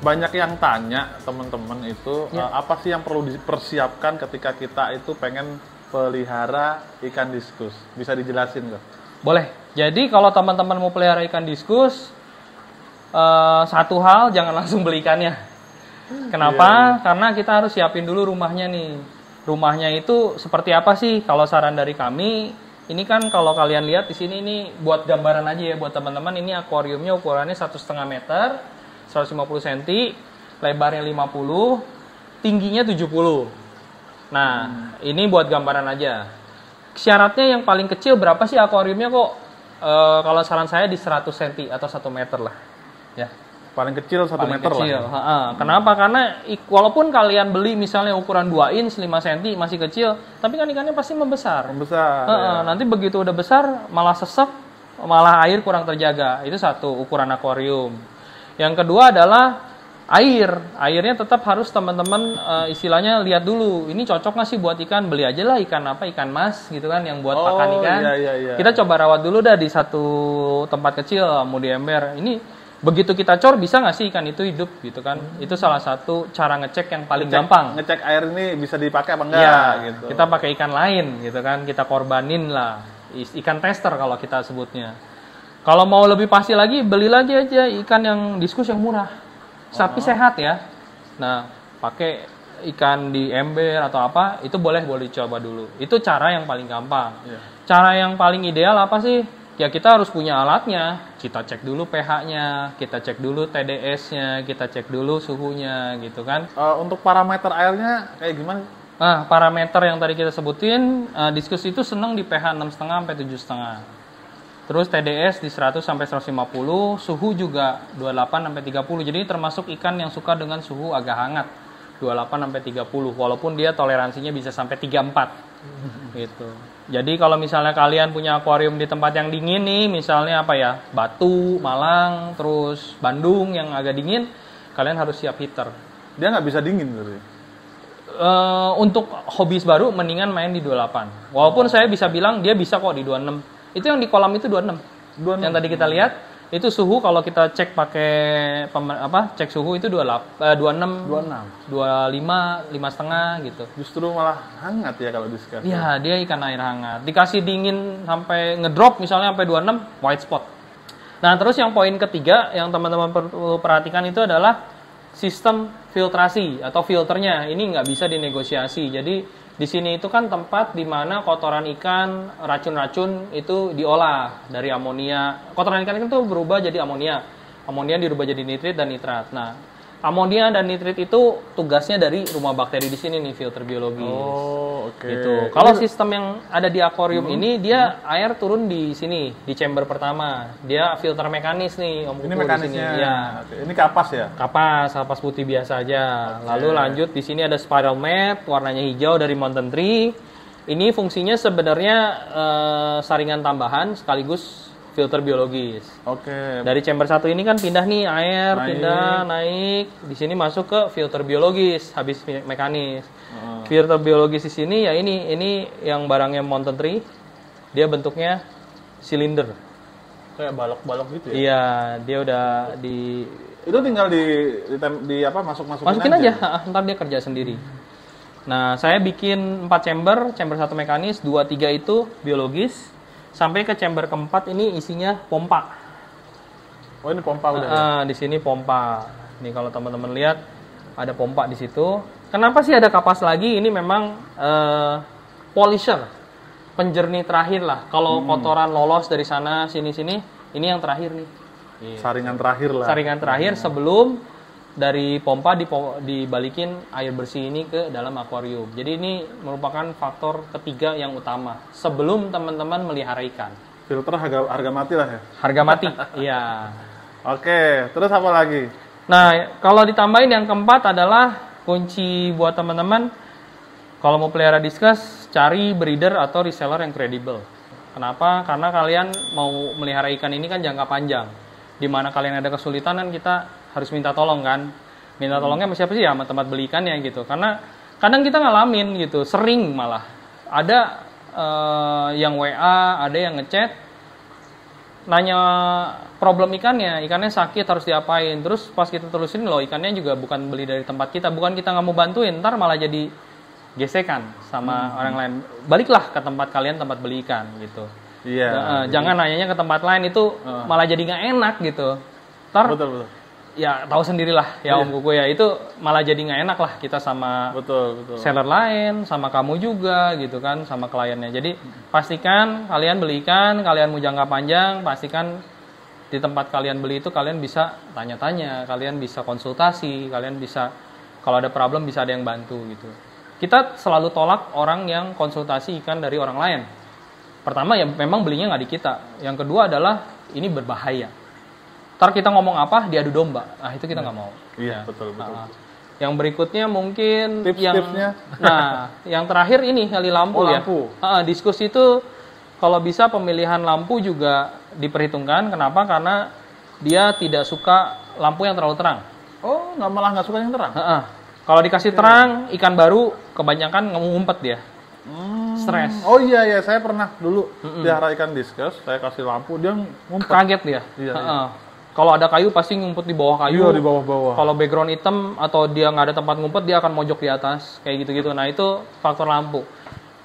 banyak yang tanya teman-teman itu apa sih yang perlu dipersiapkan ketika kita itu pengen pelihara ikan diskus? Bisa dijelasin nggak? Boleh. Jadi kalau teman-teman mau pelihara ikan diskus, satu hal jangan langsung beli ikannya. Kenapa? Karena kita harus siapin dulu rumahnya nih. Rumahnya itu seperti apa sih? Kalau saran dari kami, ini kan kalau kalian lihat di sini ini buat gambaran aja ya buat teman-teman. Ini akuariumnya ukurannya 1,5 meter, 150 cm, lebarnya 50, tingginya 70. Nah, ini buat gambaran aja. Syaratnya yang paling kecil berapa sih akuariumnya kok? Kalau saran saya di 100 cm atau 1 meter lah. Ya. Paling kecil 1 meter kecil. lah. Kenapa? Karena walaupun kalian beli misalnya ukuran 2 inch 5 cm masih kecil, tapi kan ikannya pasti membesar. Membesar. Nanti begitu udah besar malah sesek, malah air kurang terjaga. Itu satu ukuran akuarium. Yang kedua adalah air. Airnya tetap harus teman-teman istilahnya lihat dulu. Ini cocok nggak sih buat ikan? Beli aja lah ikan apa? Ikan mas gitu kan yang buat pakan ikan. Iya. Kita coba rawat dulu dah di satu tempat kecil mau di ember. Ini begitu kita cor bisa nggak sih ikan itu hidup gitu kan? Itu salah satu cara ngecek yang paling gampang. Ngecek air ini bisa dipakai apa enggak gitu. Kita pakai ikan lain gitu kan, kita korbanin lah. Ikan tester kalau kita sebutnya. Kalau mau lebih pasti lagi beli lagi aja ikan yang diskus yang murah. Tapi sehat ya. Nah, pakai ikan di ember atau apa itu boleh dicoba dulu. Itu cara yang paling gampang. Cara yang paling ideal apa sih? Ya kita harus punya alatnya, kita cek dulu pH-nya, kita cek dulu TDS-nya, kita cek dulu suhunya gitu kan. Untuk parameter airnya kayak gimana? Nah, parameter yang tadi kita sebutin, diskus itu senang di pH 6,5 sampai 7,5. Terus TDS di 100 sampai 150, suhu juga 28 sampai 30. Jadi termasuk ikan yang suka dengan suhu agak hangat, 28 sampai 30 walaupun dia toleransinya bisa sampai 34. Gitu. Jadi kalau misalnya kalian punya akuarium di tempat yang dingin nih, misalnya apa ya, Batu, Malang, terus Bandung yang agak dingin, kalian harus siap heater. Dia nggak bisa dingin berarti? Untuk hobis baru mendingan main di 28. Walaupun saya bisa bilang dia bisa kok di 26. Itu yang di kolam itu 26. Yang tadi kita lihat itu suhu kalau kita cek pakai cek suhu itu 26, 25, 5,5 gitu. Justru malah hangat ya kalau diskus. Iya, dia ikan air hangat. Dikasih dingin sampai ngedrop misalnya sampai 26, white spot. Nah, terus yang poin ketiga yang teman-teman perlu perhatikan itu adalah sistem filtrasi atau filternya. Ini nggak bisa dinegosiasi. Jadi di sini itu kan tempat di mana kotoran ikan, racun-racun itu diolah dari amonia. Kotoran ikan itu berubah jadi amonia. Amonia dirubah jadi nitrit dan nitrat. Nah, amonia dan nitrit itu tugasnya dari rumah bakteri di sini nih, filter biologis. Oh, oke. Gitu. Kalau sistem yang ada di akuarium ini dia air turun di sini, di chamber pertama. Dia filter mekanis nih, Om Kuku. Ini mekanisnya. Ya. Ini kapas ya? Kapas putih biasa aja. Lalu lanjut di sini ada spiral mat warnanya hijau dari Mountain Tree. Ini fungsinya sebenarnya saringan tambahan sekaligus filter biologis. Oke. Dari chamber 1 ini kan pindah nih air, naik. Di sini masuk ke filter biologis habis mekanis. Filter biologis di sini ya ini yang barangnya Mountain Tree. Dia bentuknya silinder. Kayak balok-balok gitu ya? Iya, dia udah di itu tinggal di apa masukin aja. Ntar dia kerja sendiri. Nah, saya bikin 4 chamber 1 mekanis, 2, 3 itu biologis. Sampai ke chamber keempat ini isinya pompa. Oh, ini pompa udah ya? Di sini pompa. Nih kalau teman-teman lihat ada pompa di situ. Kenapa sih ada kapas lagi? Ini memang polisher, penjernih terakhir lah. Kalau kotoran lolos dari sana sini, ini yang terakhir nih. Saringan terakhir lah. Saringan terakhir sebelum dari pompa dibalikin air bersih ini ke dalam akuarium. Jadi ini merupakan faktor ketiga yang utama sebelum teman-teman melihara ikan. Filter harga mati lah ya? Harga mati, iya. Oke, terus apa lagi? Nah, kalau ditambahin yang keempat adalah kunci buat teman-teman. Kalau mau pelihara diskus, cari breeder atau reseller yang kredibel. Kenapa? Karena kalian mau melihara ikan ini kan jangka panjang. Di mana kalian ada kesulitan kan kita harus minta tolong kan. Minta tolongnya sama siapa sih ya? Sama tempat beli ikannya gitu. Karena kadang kita ngalamin gitu, sering malah. Ada yang WA, ada yang ngechat. nanya problem ikannya sakit harus diapain. Terus pas kita telusurin loh ikannya juga bukan beli dari tempat kita, bukan kita nggak mau bantuin, ntar malah jadi gesekan sama orang lain. Baliklah ke tempat kalian tempat beli ikan gitu. Iya. Jangan nanyanya ke tempat lain, itu malah jadi nggak enak gitu. Ntar Betul. ya tahu sendirilah ya Om Kuku ya, itu malah jadi nggak enak lah kita sama Betul. seller lain, sama kamu juga gitu kan, sama kliennya. Jadi pastikan kalian beli ikan, kalian mau jangka panjang, pastikan di tempat kalian beli itu kalian bisa tanya-tanya, kalian bisa konsultasi, kalian bisa kalau ada problem bisa ada yang bantu gitu. Kita selalu tolak orang yang konsultasi ikan dari orang lain. Pertama ya memang belinya nggak di kita. Yang kedua adalah ini berbahaya. Ntar kita ngomong apa diadu domba, nah itu kita nggak mau. Iya, betul. Yang berikutnya mungkin Tips-tipsnya. Yang terakhir ini kali lampu ya. Diskusi itu kalau bisa pemilihan lampu juga diperhitungkan. Kenapa? Karena dia tidak suka lampu yang terlalu terang. Oh, nggak suka yang terang? Kalau dikasih terang, ikan baru kebanyakan ngumpet dia. Stres. Oh iya, saya pernah dulu pelihara ikan diskus, saya kasih lampu, dia ngumpet. Kaget dia. Iya. Kalau ada kayu pasti ngumpet di bawah kayu. Iya, di bawah-bawah. Kalau background hitam atau dia nggak ada tempat ngumpet, dia akan mojok di atas. Kayak gitu-gitu. Nah, itu faktor lampu.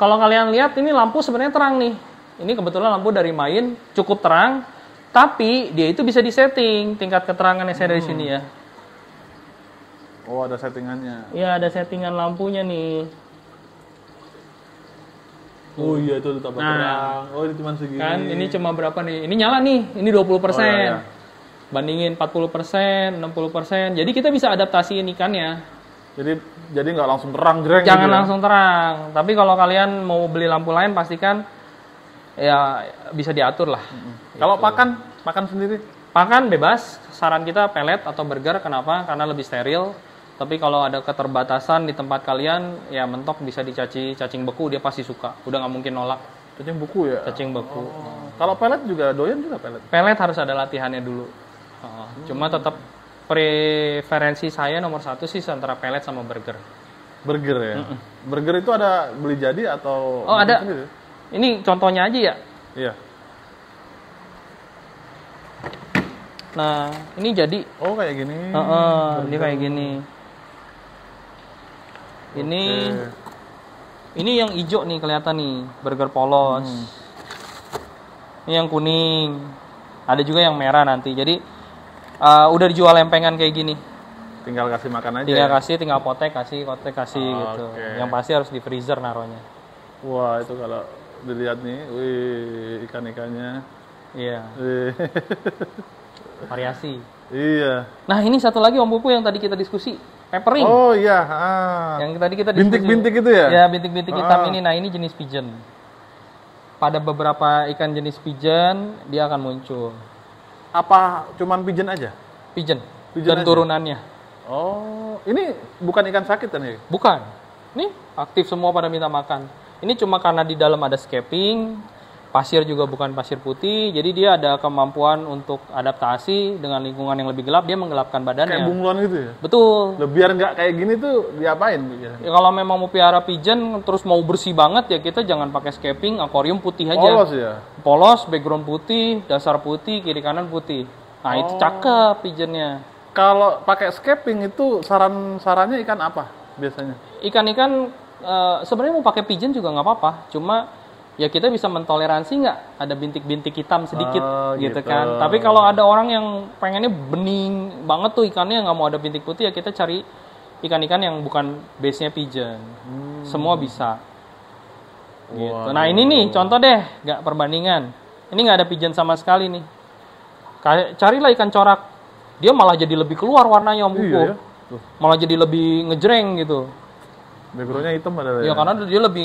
Kalau kalian lihat, ini lampu sebenarnya terang nih. Ini kebetulan lampu dari Main, cukup terang. Tapi, dia itu bisa disetting tingkat keterangannya saya dari sini ya. Oh, ada settingannya. Iya, ada settingan lampunya nih. Oh iya, itu tambah terang. Oh, ini cuma segini. Kan, ini cuma berapa nih? Ini nyala nih, ini 20%. iya. Bandingin 40%, 60%. Jadi kita bisa adaptasiin ikannya. Jadi nggak langsung terang jreng. Jangan gitu ya? langsung terang. Tapi kalau kalian mau beli lampu lain pastikan ya bisa diatur lah. Kalau pakan sendiri? Pakan bebas. Saran kita pelet atau burger. Kenapa? Karena lebih steril. Tapi kalau ada keterbatasan di tempat kalian, ya mentok bisa dicaci cacing beku, dia pasti suka. Udah nggak mungkin nolak. Cacing beku ya? Cacing beku. Kalau pelet juga doyan juga pelet? Pelet harus ada latihannya dulu. Cuma tetap preferensi saya nomor 1 sih antara pelet sama burger. Burger ya? Burger itu ada beli jadi atau? Oh ada. Sendiri? Ini contohnya aja ya. Iya. Nah ini jadi. Oh kayak gini. Ini kayak gini. Ini yang hijau nih kelihatan nih, burger polos. Ini yang kuning. Ada juga yang merah nanti. Jadi udah dijual lempengan kayak gini. Tinggal kasih makan aja. Tinggal kasih, tinggal potek kasih gitu. Okay. Yang pasti harus di freezer naruhnya. Wah itu kalau dilihat nih, wih ikan-ikannya. Iya. Variasi. Iya. Nah ini satu lagi Om Pupu yang tadi kita diskusi, peppering. Oh iya. Yang tadi kita diskusi. Bintik-bintik itu ya? Ya bintik-bintik hitam ini. Nah ini jenis pigeon. Pada beberapa ikan jenis pigeon dia akan muncul. Apa cuman pigeon aja? Pigeon aja? dan turunannya. Oh, ini bukan ikan sakit kan ya? Bukan. Ini aktif semua pada minta makan. Ini cuma karena di dalam ada scaping, pasir juga bukan pasir putih, jadi dia ada kemampuan untuk adaptasi dengan lingkungan yang lebih gelap, dia menggelapkan badannya. Kayak bunglon gitu ya? Betul. Biar nggak kayak gini tuh diapain? Ya, kalau memang mau piara pigeon terus mau bersih banget ya kita jangan pakai scaping, akuarium putih aja. Polos ya? Polos, background putih, dasar putih, kiri kanan putih. Nah itu cakep pigeonnya. Kalau pakai scaping itu sarannya ikan apa biasanya? Ikan-ikan sebenarnya mau pakai pigeon juga nggak apa-apa, cuma ya kita bisa mentoleransi nggak ada bintik-bintik hitam sedikit gitu kan. Tapi kalau ada orang yang pengennya bening banget tuh ikannya nggak mau ada bintik putih ya kita cari ikan-ikan yang bukan base-nya pigeon. Semua bisa. Gitu. Nah ini nih contoh deh, nggak perbandingan. Ini nggak ada pigeon sama sekali nih. Carilah ikan corak, dia malah jadi lebih keluar warnanya Om Pupu. Iya, ya? Malah jadi lebih ngejreng gitu. Backgroundnya hitam ada ya? Karena dia lebih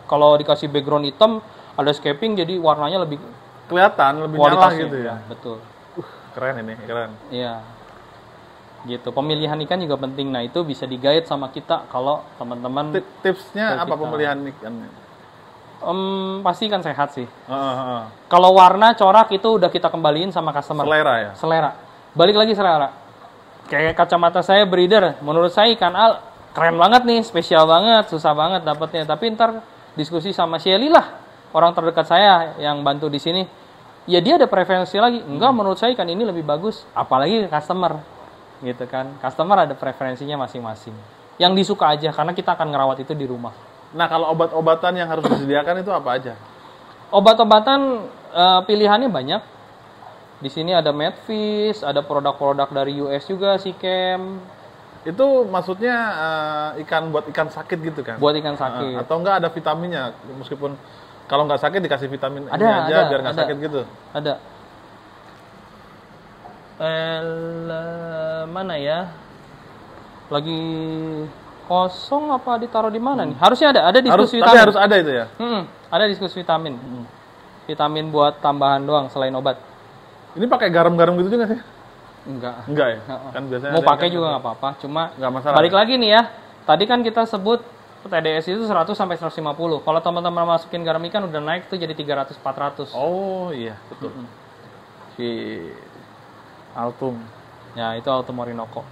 kalau dikasih background hitam ada scaping jadi warnanya lebih kelihatan, lebih nyala gitu ya. Betul. Keren ini, keren. Iya. Gitu. Pemilihan ikan juga penting. Nah, itu bisa di-guide sama kita kalau teman-teman tipsnya apa pemilihan ikan? Pasti ikan sehat sih. Kalau warna corak itu udah kita kembaliin sama customer. Selera ya? Selera. Balik lagi selera. Kayak kacamata saya breeder, menurut saya ikan al keren banget nih, spesial banget, susah banget dapetnya. Tapi ntar diskusi sama Shelly lah, orang terdekat saya yang bantu di sini. ya dia ada preferensi lagi. Enggak, menurut saya ikan ini lebih bagus. Apalagi ke customer, gitu kan. Customer ada preferensinya masing-masing. Yang disuka aja, karena kita akan ngerawat itu di rumah. Nah, kalau obat-obatan yang harus disediakan itu apa aja? Obat-obatan pilihannya banyak. Di sini ada Medfish, ada produk-produk dari US juga, Sikem. Itu maksudnya ikan buat ikan sakit gitu kan? Buat ikan sakit. Atau enggak ada vitaminnya, meskipun kalau nggak sakit dikasih vitamin ini Ada, aja biar nggak sakit gitu? Ada. Mana ya? Lagi kosong apa ditaruh di mana nih? Harusnya ada diskus vitamin. Tapi harus ada itu ya? Ada diskus vitamin. Vitamin buat tambahan doang selain obat. Ini pakai garam-garam gitu juga sih? Enggak ya? Kan biasanya mau pakai juga nggak apa-apa, cuma nggak masalah. Balik lagi nih ya. Tadi kan kita sebut TDS itu 100 sampai 150. Kalau teman-teman masukin garam ikan udah naik tuh jadi 300 400. Oh iya, betul. Si Altum. Ya, itu Altum Orinoco.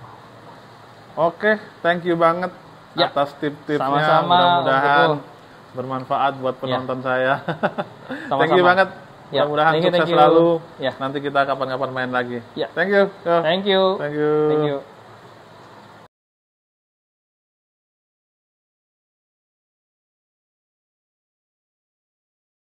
Oke, thank you banget ya, atas tips-tipsnya. Sama-sama. Mudah-mudahan bermanfaat buat penonton saya. Thank you banget. Mudah-mudahan sukses selalu. Nanti kita kapan-kapan main lagi. Thank you. Thank you. Thank you. Thank you.